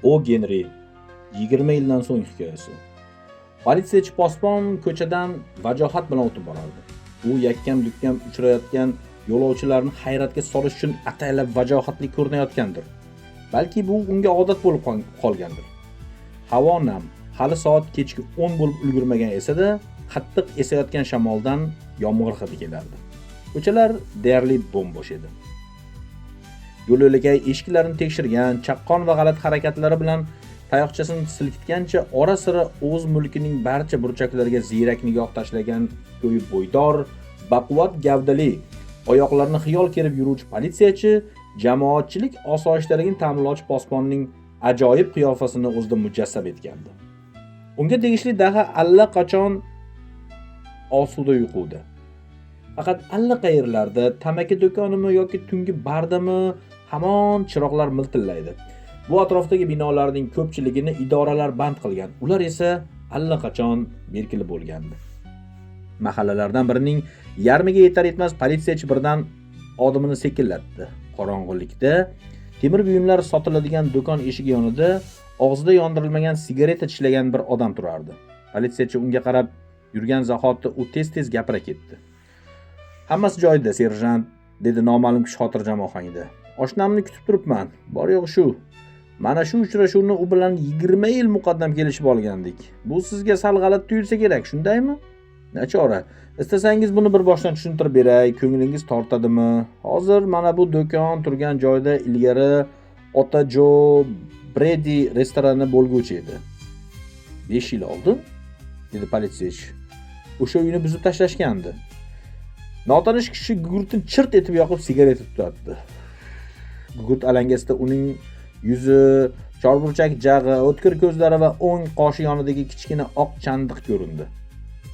O Genri 20 yildan so'ng hikoyasi. Politsiyachi posbon ko'chadan vajohat bilan o'tib borardi. U yakkam-dukkam uchrayotgan yo'lovchilarni hayratga solish uchun ataylab vajohatli ko'rinayotgandir. Balki bu unga odat bo'lib qolgandir. Havo nam, hali soat kechki 10 bo'lib ulgurmagan esa-da, qattiq esayotgan shamoldan yomg'ir hidi kelardi. Ko'chalar deyarli bo'm-bo'sh edi. Yo'l-yo'lakay eshiklarini tekshirgan, chaqqon va g'alati harakatlari bilan tayoqchasini silkitgancha ora-sira o'z mulkining barcha burchaklariga ziyrak nigoh tashlagan ko'yi bo'ydor, baquvvat gavdali, oyoqlarini xiyol kerib yuruvchi politsiyachi jamoatchilik osoyishtaligini ta'minlovchi posbonning ajoyib qiyofasini o'zida mujassam etgandi. Unga tegishli daha allaqachon osuda uyquda. Faqat allaqayerlarda tamaki do'konimi yoki tungi bardami hamon chiroqlar miltillaydi. Bu atrofdagi binolarning ko'pchiligini idoralar band qilgan. Ular esa allaqachon berkilib bo'lgandi. Mahallalardan birining yarmiga yetar etmas politsiyachi birdan odimini sekinlatdi. Qorong'ulikda temir buyumlar sotiladigan do'kon eshigi yonida og'zida yondirilmagan sigareta tishlagan bir odam turardi. Politsiyachi unga qarab yurgan zahoti u tez-tez gapira ketdi. "Hammasi joyida, serjant", dedi noma'lum kishi xotirjam ohangda. "Oshnamni kutib turibman. Bor yo'q shu. Mana shu uchrashuvni u bilan 20 yil muqaddam kelishib olgandik. Bu sizga sal g'alati tuyulsa kerak, shundaymi? Nachora, istasangiz buni bir boshdan tushuntirib beray, ko'nglingiz tortadimi? Hozir mana bu do'kon turgan joyda ilgari ota Jo Bredi restorani bo'lguvchi edi. 5 yil oldin", dedi politsiyachi. "O'sha uyni buzib tashlashgandi." Notanish kishi gugurtni chirt etib yoqib sigareta tutatdi. Gugurt alangasida uning yuzi, chorburchak jag'i, o'tkir ko'zlari va o'ng qoshi yonidagi kichkina oq chandiq ko'rindi.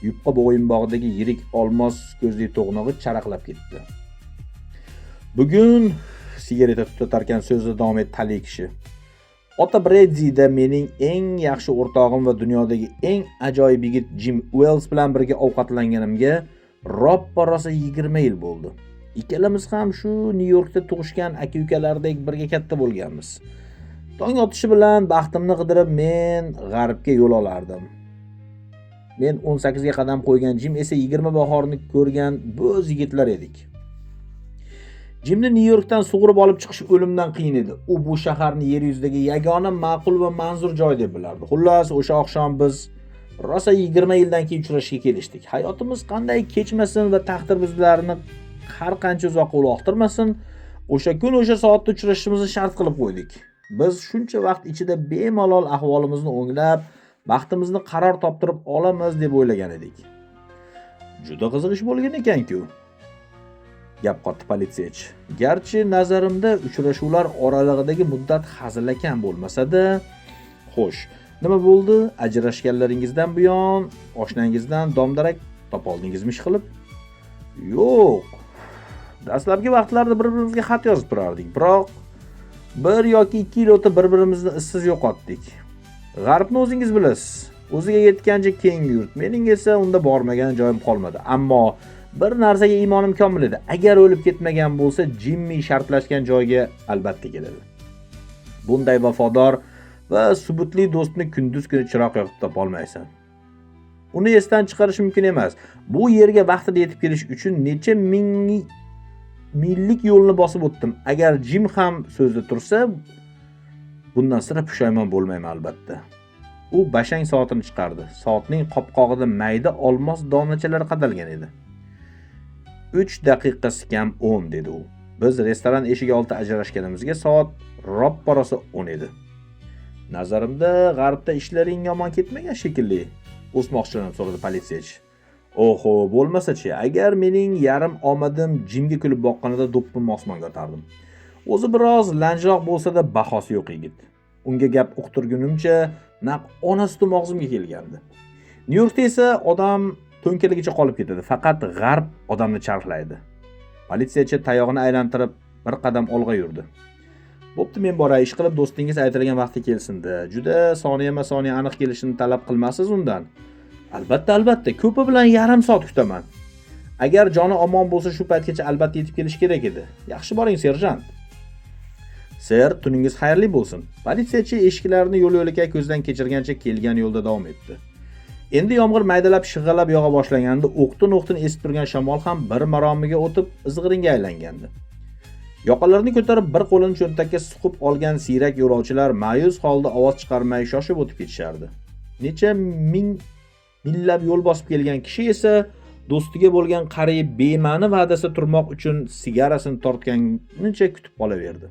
Yupqa bo'yinbog'dagi yirik olmos ko'zli to'g'nog'i charaqlab ketdi. "Bugun", sigareta tutatarkan so'zida davom etdi tali kishi, "Ota Bredida mening eng yaxshi o'rtog'im va dunyodagi eng ajoyib yigit Jim Wells bilan birga ovqatlanganimga roppa-rosa 20 yil bo'ldi. Ikkalamiz ham shu Nyu-Yorkda tug'ishgan aka-ukalardek birga katta bo'lganmiz. Tong otishi bilan baxtimni qidirib men g'arbga yo'l olardim. Men 18 ga qadam qo'ygan, Jim esa 20 bahorni ko'rgan bo'z yigitlar edik. Jimni Nyu-Yorkdan sug'urib olib chiqish o'limdan qiyin edi. U bu shaharni yer yuzidagi yagona ma'qul va manzur joy deb bilardi. Xullas, o'sha oqshom biz rosa 20 yildan keyin uchrashishga kelishdik. Hayotimiz qanday kechmasin va taqdir bizlarni har qancha uzoqqa uloqtirmasin, o'sha kun o'sha soatda uchrashishimizni shart qilib qo'ydik. Biz shuncha vaqt ichida bemalol ahvolimizni o'nglab, baxtimizni qaror toptirib olamiz deb o'ylagan edik. Juda qiziq ish bo'lgan ekan-ku, gap qotdi politsiyachi. Garchi nazarimda uchrashuvlar oralig'idagi muddat hazilakam bo'lmasa-da, xo'sh, nima bo'ldi? Ajrashganlaringizdan buyon oshnangizdan domdarak topoldingizmi ish qilib? Yo'q. Dastlabki vaqtlarda bir-birimizga xat yozib turardik, biroq 1 yoki 2 yil o'tib bir-birimizni izsiz yo'qotdik. G'arbni o'zingiz bilasiz. O'ziga yetgancha keng yurt. Mening esa unda bormagan joyim qolmadi. Ammo bir narsaga imonim komil edi. Agar o'lib ketmagan bo'lsa, Jimmy shartlashgan joyga albatta keladi. Bunday vafodor va subutli do'stni kunduz kuni chiroq yoqib topolmaysan. Uni esdan chiqarish mumkin emas. Bu yerga vaqtida yetib kelish uchun necha millik yo'lni bosib o'tdim. Agar Jim ham so'zda tursa, bundan sira pushaymon bo'lmayman albatta. U bashang soatini chiqardi. Soatning qopqog'ida mayda olmos donachalari qadalgan edi. 3 daqiqasi kam 10 dedi u. Biz restoran eshigi oldida ajrashganimizga soat roppa-rosa 10 edi. Nazarimda g'arbda ishlaring yomon ketmagan shekilli, o'smoqchilanib so'radi politsiyachi. Oho, bo'lmasa-chi, agar mening yarim omadim Jimga kulib boqqanida do'ppimni osmonga otardim. O'zi biroz lanjroq bo'lsa-da bahosi yo'q yigit. Unga gap uqtirgunimcha naq ona sutim og'zimga kelgandi. Nyu-Yorkda esa odam to'nkaligicha qolib ketadi, faqat g'arb odamni charxlaydi. Politsiyachi tayog'ini aylantirib bir qadam olg'a yurdi. Bo'pti, men boray, ish qilib do'stingiz aytilgan vaqtga kelsin-da. Juda soniyama-soniya aniq kelishini talab qilmasiz undan. Albatta, ko'pi bilan yarim soat kutaman. Agar joni omon bo'lsa shu paytgacha albatta yetib kelish kerak edi. Yaxshi boring, serjant. Sir, tuningiz xayrli bo'lsin. Politsiyachi eshiklarini yo'l-yo'lakay ko'zdan kechirgancha kelgan yo'lda davom etdi. Endi yomg'ir maydalab shig'alab yog'a boshlaganda o'qtin-o'qtin esib turgan shamol ham bir maromiga o'tib izg'iringa aylangandi. Yoqalarini ko'tarib bir qo'lini cho'ntakka suqib olgan siyrak yo'lovchilar ma'yus holda ovoz chiqarmay shoshib o'tib ketishardi. Necha minglab yo'l bosib kelgan kishi esa do'stiga bo'lgan qariyb bema'ni va'dasi turmoq uchun sigarasini tortganicha kutib qolaverdi.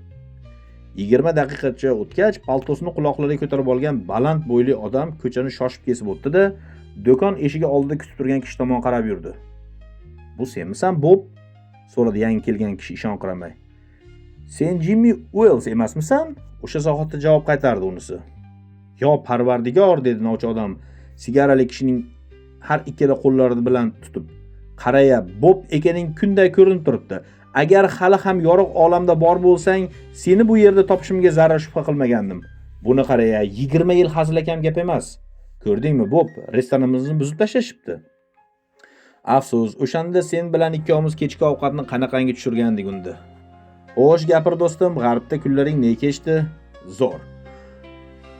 20 daqiqacha o'tgach, paltosini quloqlariga ko'tarib olgan baland bo'yli odam ko'chani shoshib kesib o'tdi-da, do'kon eshigi oldida kutib turgan kishi tomon qarab yurdi. "Bu senmisan, Bob?" so'radi yangi kelgan kishi ishonqiramay. "Sen Jimmy Wells emasmisan?" O'sha zahotda javob qaytardi unisi. "Yo Parvardigor", dedi novcha odam sigarali kishining har ikkala qo'llari bilan tutib. "Qaraya, Bob ekaning kunday ko'rinib turibdi. Agar hali ham yorug' olamda bor bo'lsang, seni bu yerda topishimga zarra shubha qilmagandim. Buni qaraya, 20 yil hazilakam gap emas. Ko'rdingmi, Bob, restoranimizni buzib tashlashibdi. Afsus, o'shanda sen bilan ikkovimiz kechki ovqatni qanaqangi tushirgandik unda. Xo'sh, gapir do'stim, g'arbda kunlaring ne kechdi? Zo'r.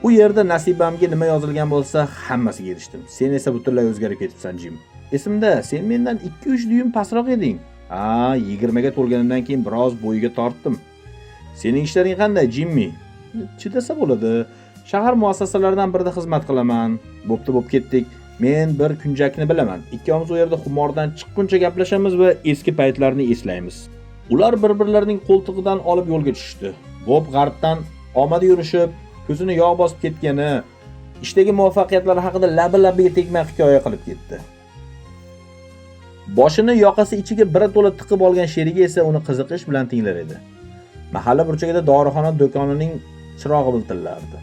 U yerda nasibamga nima yozilgan bo'lsa, hammasiga erishdim. Sen esa butunlay o'zgarib ketibsan, Jim. Esimda, sen mendan 2-3 duyum pastroq eding. 20 ga to'lganimdan keyin biroz bo'yiga tortdim. Sening ishlaring qanday, Jimmy? Chidasa bo'ladi. Shahar muassasalaridan birida xizmat qilaman. Bo'pti, ketdik. Men bir kunjakni bilaman. Ikkovimiz u yerda xumordan chiqquncha gaplashamiz va eski paytlarni eslaymiz. Ular bir-birlarining qo'ltig'idan olib yo'lga tushdi. Bob g'arbdan omadi yurishib, ko'zini yog' bosib ketgani, ishdagi muvaffaqiyatlari haqida labi-labiga tegmay hikoya qilib ketdi. Boshini yoqasi ichiga bir to'la tiqib olgan sherigi esa uni qiziqish bilan tinglar edi. Mahalla burchagida dorixona do'konining chirog'i biltillardi.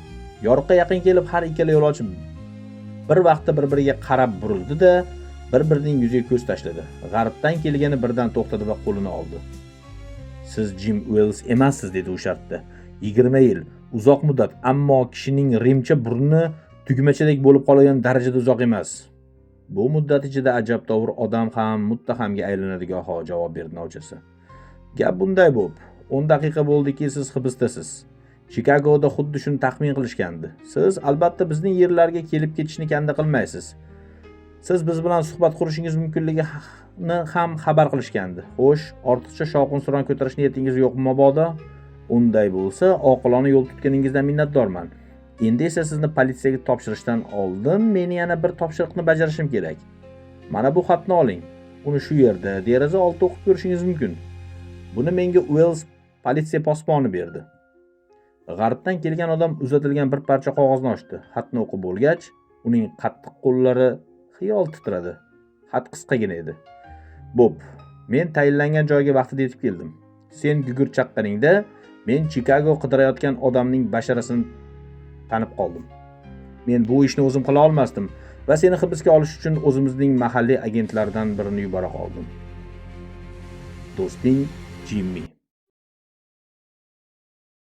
Yoriqqa yaqin kelib har ikkala yo'lovchi bir vaqtda bir-biriga qarab burildi-da, bir-birining yuziga ko'z tashladi. G'arbdan kelgani birdan to'xtadi va qo'lini oldi. "Siz Jim Wells emassiz", dedi u shartda. 20 yil, uzoq muddat, ammo kishining rimcha burni tugmachadek bo'lib qolgan darajada uzoq emas. Bu muddat ichida ajabtovur odam ham muttahamga aylanadigan javob berdi novchasi. Gap bunday bo'lib, 10 daqiqa bo'ldiki siz hibisdasiz. Chikagoda xuddi shuni taxmin qilishgandi. Siz albatta bizning yerlarga kelib ketishni kanda qilmaysiz. Siz biz bilan suhbat qurishingiz mumkinligini ham xabar qilishgandi. Xo'sh, ortiqcha shovqin-suron ko'tarish niyatingiz yo'qmi mabodo? Unday bo'lsa, oqilona yo'l tutganingizdan minnatdorman. Endi esa sizni politsiyaga topshirishdan oldin meni yana bir topshiriqni bajarishim kerak. Mana bu xatni oling. Uni shu yerda deraza oldida o'qib ko'rishingiz mumkin. Buni menga Wells politsiya posboni berdi. G'arbdan kelgan odam uzatilgan bir parcha qog'ozni ochdi. Xatni o'qib bo'lgach, uning qattiq qo'llari xiyol titradi. Xat qisqagina edi. Bob, men tayinlangan joyga vaqtida yetib keldim. Sen gugur chaqqaningda men Chicago qidirayotgan odamning basharasini tanib qoldim. Men bu ishni o'zim qila olmasdim va seni hibsga olish uchun o'zimizning mahalliy agentlardan birini yubora qoldim. Do'sting Jimmy.